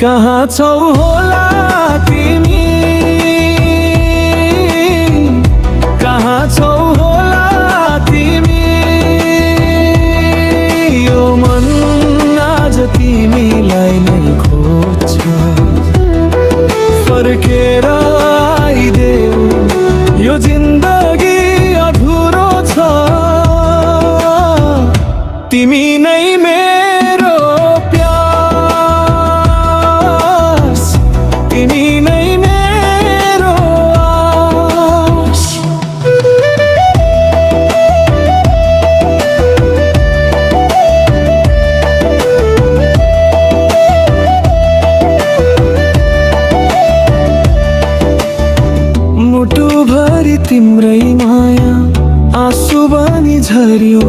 कहाँ छौ होला तिमी, कहाँ छौ होला तिमी। यो मन आज तिमीलाई नै खोज्छ, फर्केर आइदेऊ। यो जिन्दगी अधुरो छ, तिमी नै मेरो प्यास, तिमी नै मेरो आस। मुटुभरि तिम्रै माया आँसु बनी झर्यो।